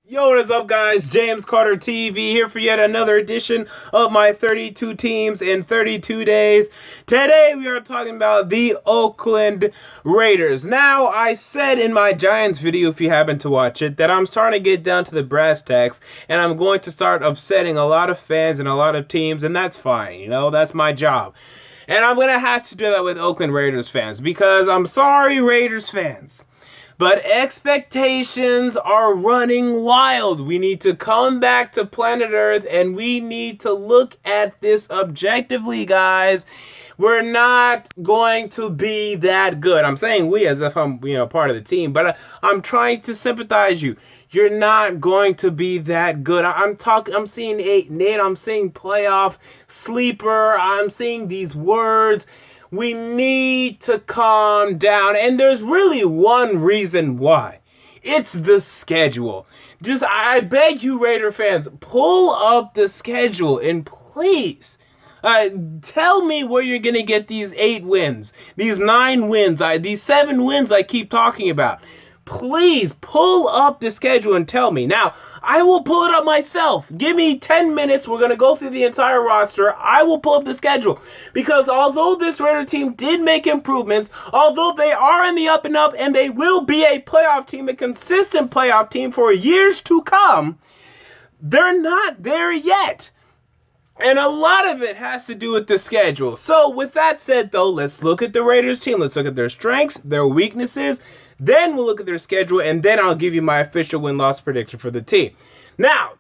Yo, what is up, guys? James Carter TV here for yet another edition of my 32 teams in 32 days. Today, we are talking about the Oakland Raiders. Now, I said in my Giants video, if you happen to watch it, that I'm starting to get down to the brass tacks, and I'm going to start upsetting a lot of fans and a lot of teams, and that's fine. You know, that's my job. And I'm going to have to do that with Oakland Raiders fans, because I'm sorry, Raiders fans, but expectations are running wild. We need to come back to planet Earth and we need to look at this objectively, guys. We're not going to be that good. I'm saying we as if I'm, part of the team, but I'm trying to sympathize you. You're not going to be that good. I'm seeing 8-8. I'm seeing playoff sleeper. I'm seeing these words. We need to calm down. And there's really one reason why. It's the schedule. I beg you, Raider fans, pull up the schedule and please tell me where you're going to get these 8 wins, these 9 wins, these 7 wins I keep talking about. Please pull up the schedule and tell me. Now, I will pull it up myself. Give me 10 minutes. We're going to go through the entire roster. I will pull up the schedule. Because although this Raider team did make improvements, although they are in the up and up, and they will be a playoff team, a consistent playoff team for years to come, they're not there yet. And a lot of it has to do with the schedule. So with that said, though, let's look at the Raiders team. Let's look at their strengths, their weaknesses. Then we'll look at their schedule, and then I'll give you my official win-loss prediction for the team. Now,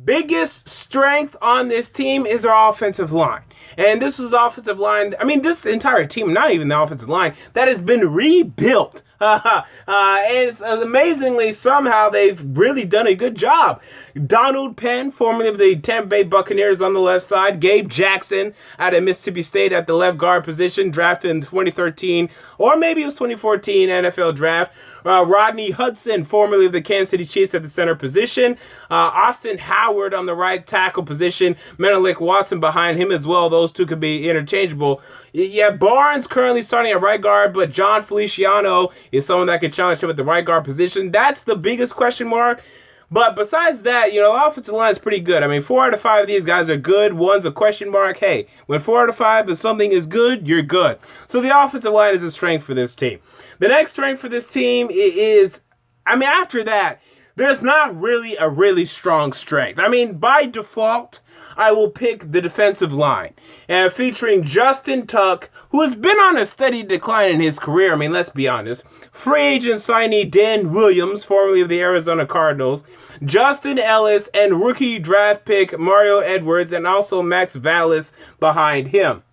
biggest strength on this team is their offensive line. And this was the offensive line, this entire team, not even the offensive line, that has been rebuilt. And it's amazingly, somehow, they've really done a good job. Donald Penn, formerly of the Tampa Bay Buccaneers, on the left side. Gabe Jackson out of Mississippi State at the left guard position, drafted in 2013, or maybe it was 2014 NFL draft. Rodney Hudson, formerly of the Kansas City Chiefs, at the center position. Austin Howard on the right tackle position. Menelik Watson behind him as well. Those two could be interchangeable. Yeah, Barnes currently starting at right guard, but John Feliciano is someone that could challenge him at the right guard position. That's the biggest question mark. But besides that, the offensive line is pretty good. 4 out of 5 of these guys are good. One's a question mark. Hey, when 4 out of 5 of something is good, you're good. So the offensive line is a strength for this team. The next strength for this team is, after that, there's not really a really strong strength. By default, I will pick the defensive line, featuring Justin Tuck, who has been on a steady decline in his career. Let's be honest. Free agent signee Dan Williams, formerly of the Arizona Cardinals, Justin Ellis, and rookie draft pick Mario Edwards, and also Max Vallis behind him.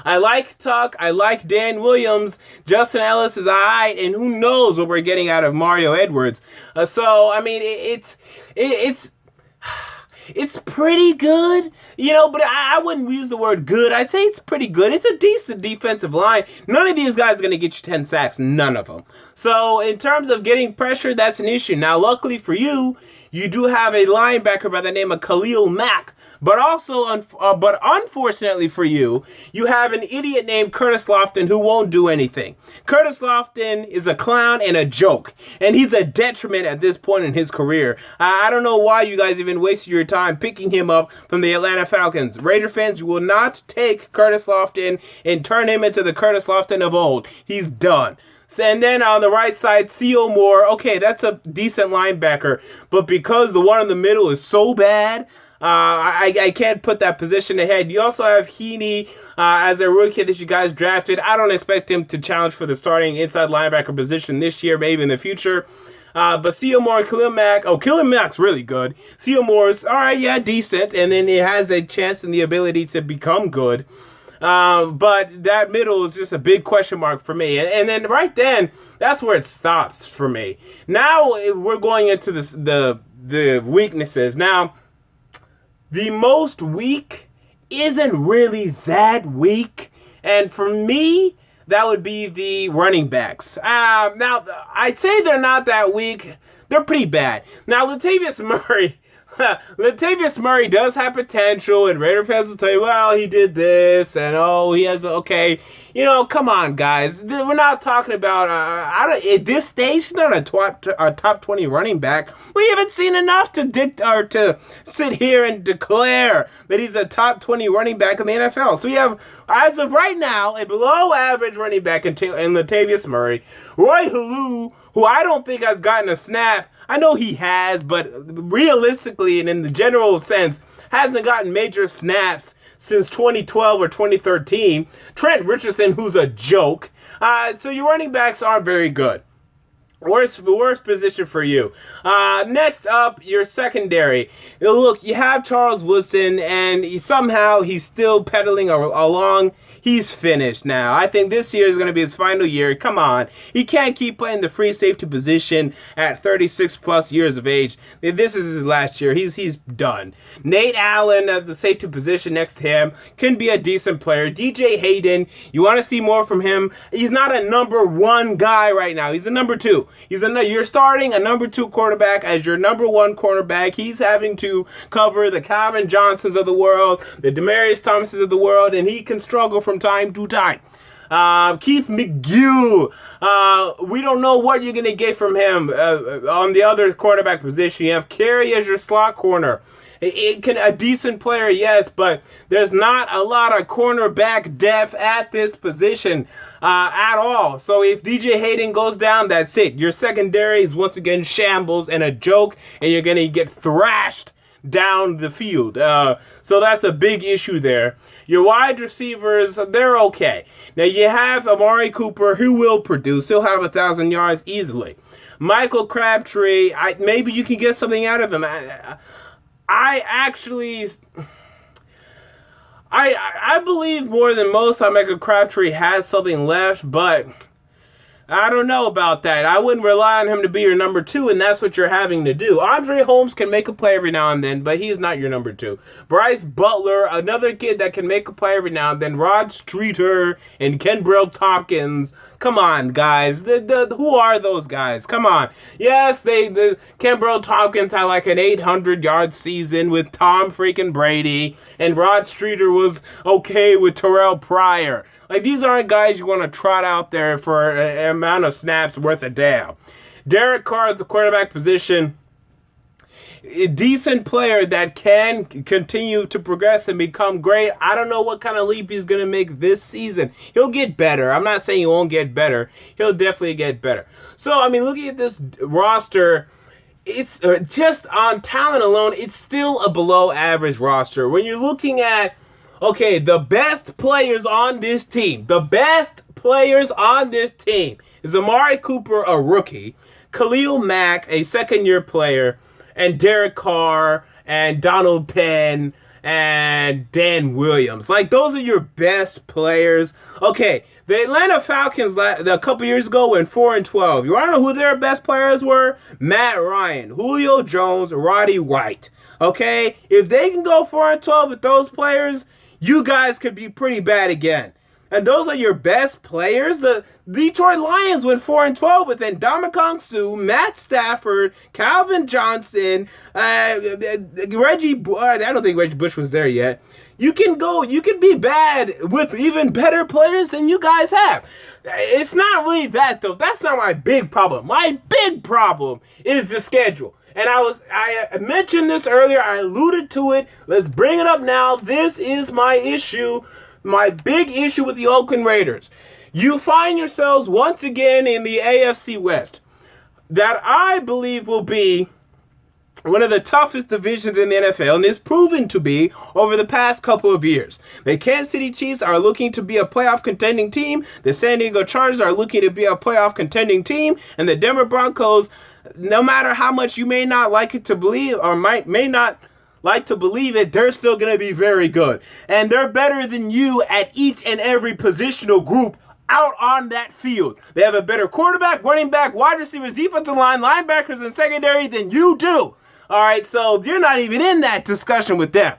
I like Tuck. I like Dan Williams. Justin Ellis is alright, and who knows what we're getting out of Mario Edwards. It's pretty good, but I wouldn't use the word good. I'd say it's pretty good. It's a decent defensive line. None of these guys are going to get you 10 sacks. None of them. So in terms of getting pressure, that's an issue. Now, luckily for you, you do have a linebacker by the name of Khalil Mack. But unfortunately for you, you have an idiot named Curtis Lofton who won't do anything. Curtis Lofton is a clown and a joke, and he's a detriment at this point in his career. I don't know why you guys even wasted your time picking him up from the Atlanta Falcons. Raider fans, you will not take Curtis Lofton and turn him into the Curtis Lofton of old. He's done. And then on the right side, C.O. Moore. Okay, that's a decent linebacker, but because the one in the middle is so bad, I can't put that position ahead. You also have Heaney as a rookie that you guys drafted. I don't expect him to challenge for the starting inside linebacker position this year, maybe in the future. But C.O. Moore, Khalil Mack. Oh, Khalil Mack's really good. C.O. Moore's, all right, yeah, decent. And then he has a chance and the ability to become good. But that middle is just a big question mark for me. And then right then, that's where it stops for me. Now we're going into the weaknesses. Now, the most weak isn't really that weak. And for me, that would be the running backs. Now, I'd say they're not that weak. They're pretty bad. Now, Latavius Murray, Latavius Murray does have potential, and Raider fans will tell you, well, he did this, and he has, okay. Come on, guys. We're not talking about, at this stage, he's not a top 20 running back. We haven't seen enough to sit here and declare that he's a top 20 running back in the NFL. So we have, as of right now, a below-average running back in Latavius Murray. Roy Halou, who I don't think has gotten a snap. I know he has, but realistically and in the general sense, hasn't gotten major snaps since 2012 or 2013. Trent Richardson, who's a joke. So your running backs aren't very good. Worst position for you. Next up, your secondary. Look, you have Charles Woodson, and somehow he's still pedaling along. He's finished now. I think this year is going to be his final year. Come on. He can't keep playing the free safety position at 36 plus years of age. This is his last year. He's done. Nate Allen at the safety position next to him can be a decent player. DJ Hayden, you want to see more from him. He's not a number one guy right now. He's a number two. You're starting a number two quarterback as your number one cornerback. He's having to cover the Calvin Johnsons of the world, the Demaryius Thomases of the world, and he can struggle from time to time. Keith McGill, we don't know what you're going to get from him. On the other quarterback position, you have Carey as your slot corner. A decent player, yes, but there's not a lot of cornerback depth at this position at all. So if DJ Hayden goes down, that's it. Your secondary is once again shambles and a joke, and you're going to get thrashed down the field. So that's a big issue there. Your wide receivers, they're okay. Now you have Amari Cooper, who will produce. He'll have 1,000 yards easily. Michael Crabtree, maybe you can get something out of him. I believe more than most that Michael Crabtree has something left, but I don't know about that. I wouldn't rely on him to be your number two, and that's what you're having to do. Andre Holmes can make a play every now and then, but he's not your number two. Bryce Butler, another kid that can make a play every now and then. Rod Streeter and Kenbrell Tompkins. Come on, guys. Who are those guys? Come on. Yes, Kenbrell Tompkins had like an 800-yard season with Tom freaking Brady, and Rod Streeter was okay with Terrell Pryor. Like, these aren't guys you want to trot out there for an amount of snaps worth a damn. Derek Carr at the quarterback position, a decent player that can continue to progress and become great. I don't know what kind of leap he's going to make this season. He'll get better. I'm not saying he won't get better. He'll definitely get better. So, I mean, looking at this roster, it's just on talent alone, it's still a below average roster. When you're looking at, okay, the best players on this team is Amari Cooper, a rookie, Khalil Mack, a second-year player, and Derek Carr, and Donald Penn, and Dan Williams. Like, those are your best players. Okay, the Atlanta Falcons a couple years ago went 4-12. You want to know who their best players were? Matt Ryan, Julio Jones, Roddy White. Okay, if they can go 4-12 with those players, you guys could be pretty bad again. And those are your best players. The Detroit Lions went 4-12 with Ndamukong Suh, Matt Stafford, Calvin Johnson, Reggie. I don't think Reggie Bush was there yet. You can be bad with even better players than you guys have. It's not really that, though. That's not my big problem. My big problem is the schedule. And I mentioned this earlier. I alluded to it. Let's bring it up now. This is my issue, my big issue with the Oakland Raiders. You find yourselves once again in the AFC West that I believe will be one of the toughest divisions in the NFL, and is proven to be over the past couple of years. The Kansas City Chiefs are looking to be a playoff contending team. The San Diego Chargers are looking to be a playoff contending team. And the Denver Broncos, no matter how much you may not like it to believe, or may not like to believe it, they're still going to be very good. And they're better than you at each and every positional group out on that field. They have a better quarterback, running back, wide receivers, defensive line, linebackers, and secondary than you do. All right, so you're not even in that discussion with them.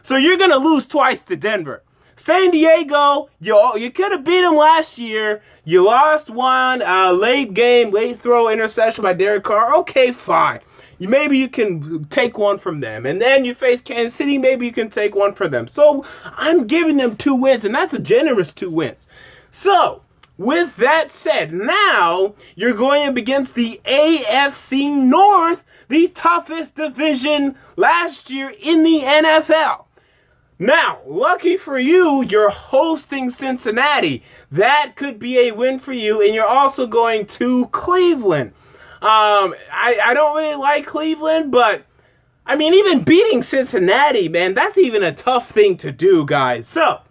So you're going to lose twice to Denver. San Diego, you could have beat them last year. You lost one late throw interception by Derek Carr. Okay, fine. maybe you can take one from them. And then you face Kansas City, maybe you can take one for them. So I'm giving them 2 wins, and that's a generous 2 wins. So, with that said, now you're going up against the AFC North, the toughest division last year in the NFL. Now, lucky for you, you're hosting Cincinnati. That could be a win for you, and you're also going to Cleveland. I don't really like Cleveland, but I mean, even beating Cincinnati, man, that's even a tough thing to do, guys. So,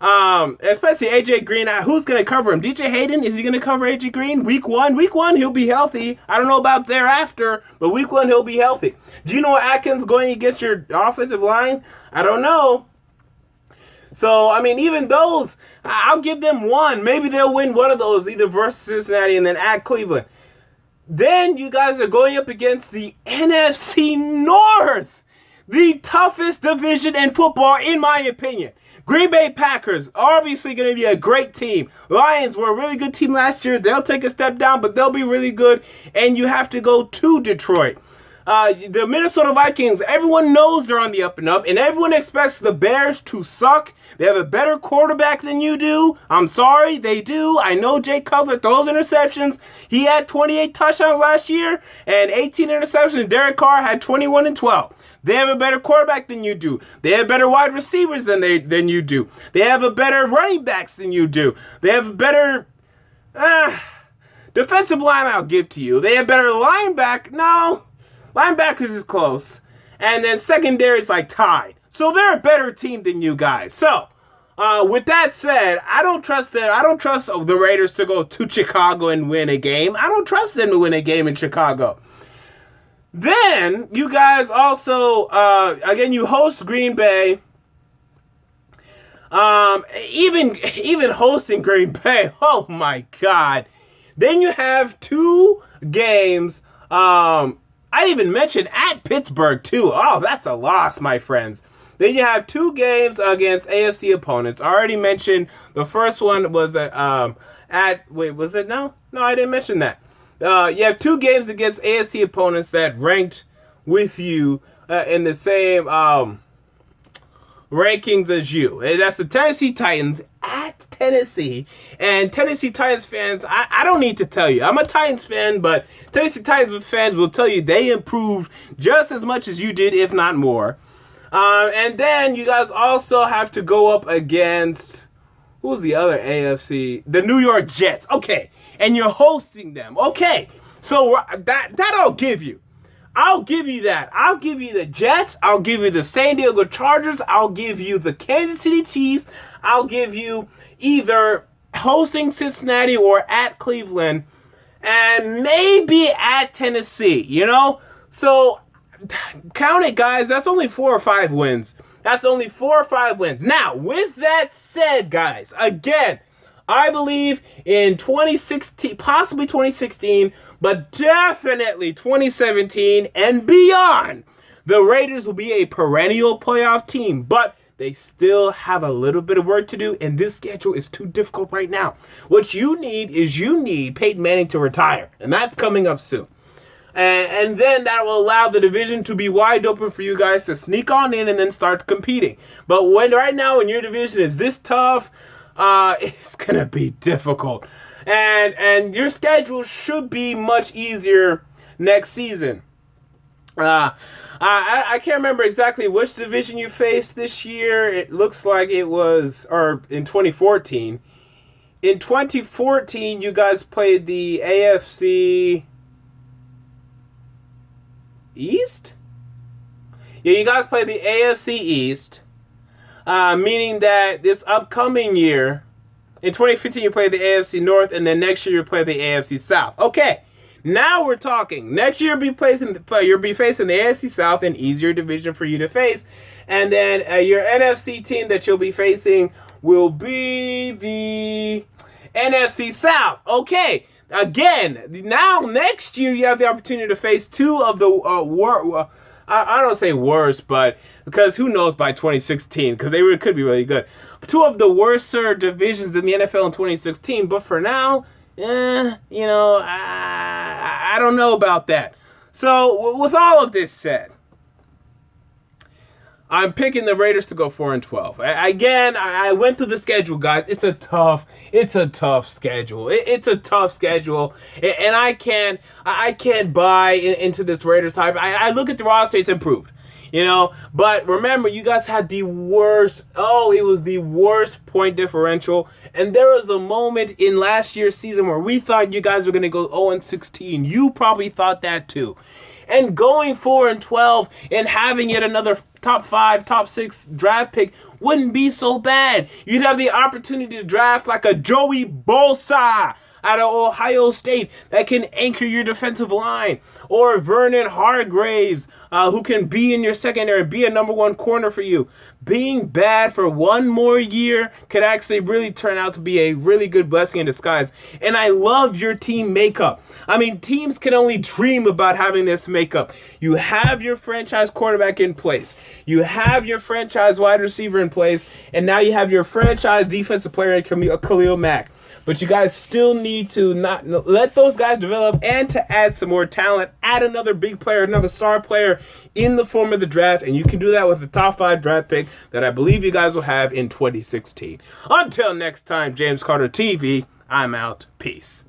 especially AJ Green, who's going to cover him? DJ Hayden, is he going to cover AJ Green? Week one, he'll be healthy. I don't know about thereafter, but week 1, he'll be healthy. Do you know Atkins going against your offensive line? I don't know. So, I mean, even those, I'll give them 1. Maybe they'll win one of those, either versus Cincinnati and then at Cleveland. Then you guys are going up against the NFC North, the toughest division in football, in my opinion. Green Bay Packers, obviously going to be a great team. Lions were a really good team last year. They'll take a step down, but they'll be really good. And you have to go to Detroit. The Minnesota Vikings, everyone knows they're on the up and up, and everyone expects the Bears to suck. They have a better quarterback than you do. I'm sorry, they do. I know Jay Cutler throws interceptions. He had 28 touchdowns last year and 18 interceptions. Derek Carr had 21 and 12. They have a better quarterback than you do. They have better wide receivers than you do. They have a better running backs than you do. They have a better defensive line, I'll give to you. They have better linebacker. No. Linebackers is close. And then secondary is like tied. So they're a better team than you guys. So, with that said, I don't trust them. I don't trust the Raiders to go to Chicago and win a game. I don't trust them to win a game in Chicago. Then, you guys also, again, you host Green Bay. Even hosting Green Bay, oh my God. Then you have 2 games, I didn't even mention at Pittsburgh, too. Oh, that's a loss, my friends. Then you have 2 games against AFC opponents. I already mentioned the first one was wait, was it? No, I didn't mention that. You have 2 games against AFC opponents that ranked with you in the same rankings as you. And that's the Tennessee Titans at Tennessee. And Tennessee Titans fans, I don't need to tell you. I'm a Titans fan, but Tennessee Titans fans will tell you they improved just as much as you did, if not more. And then you guys also have to go up against, who's the other AFC? The New York Jets. Okay. And you're hosting them. Okay. So that I'll give you. I'll give you that. I'll give you the Jets. I'll give you the San Diego Chargers. I'll give you the Kansas City Chiefs. I'll give you either hosting Cincinnati or at Cleveland. And maybe at Tennessee, you know? So, count it, guys. That's only 4 or 5 wins. That's only 4 or 5 wins. Now, with that said, guys, again, I believe in 2016, possibly 2016, but definitely 2017 and beyond, the Raiders will be a perennial playoff team. But they still have a little bit of work to do, and this schedule is too difficult right now. What you need is Peyton Manning to retire, and that's coming up soon. And then that will allow the division to be wide open for you guys to sneak on in and then start competing. But right now when your division is this tough, it's going to be difficult. And your schedule should be much easier next season. I can't remember exactly which division you faced this year. It looks like it was, or in 2014. In 2014, you guys played the AFC East? Yeah, you guys played the AFC East, meaning that this upcoming year, in 2015, you played the AFC North, and then next year you play the AFC South. Okay. Now we're talking. Next year you'll be facing the AFC South, an easier division for you to face. And then your NFC team that you'll be facing will be the NFC South. Okay. Again, now next year you have the opportunity to face 2 of the I don't say worst, but because who knows by 2016, because they could be really good. 2 of the worst divisions in the NFL in 2016, but for now, I don't know about that. So with all of this said, I'm picking the Raiders to go 4-12. Again, I went through the schedule, guys. It's a tough schedule. It's a tough schedule, and I can't buy into this Raiders hype. I look at the roster; it's improved, But remember, you guys had the worst. Oh, it was the worst point differential, and there was a moment in last year's season where we thought you guys were going to go 0-16. You probably thought that too. And going 4-12 and having yet another top 5, top 6 draft pick wouldn't be so bad. You'd have the opportunity to draft like a Joey Bosa out of Ohio State that can anchor your defensive line, or Vernon Hargraves, who can be in your secondary, be a number 1 corner for you. Being bad for one more year could actually really turn out to be a really good blessing in disguise. And I love your team makeup. I mean, teams can only dream about having this makeup. You have your franchise quarterback in place. You have your franchise wide receiver in place. And now you have your franchise defensive player in Khalil Mack. But you guys still need to not let those guys develop and to add some more talent, add another big player, another star player in the form of the draft. And you can do that with the top 5 draft pick that I believe you guys will have in 2016. Until next time, James Carter TV, I'm out. Peace.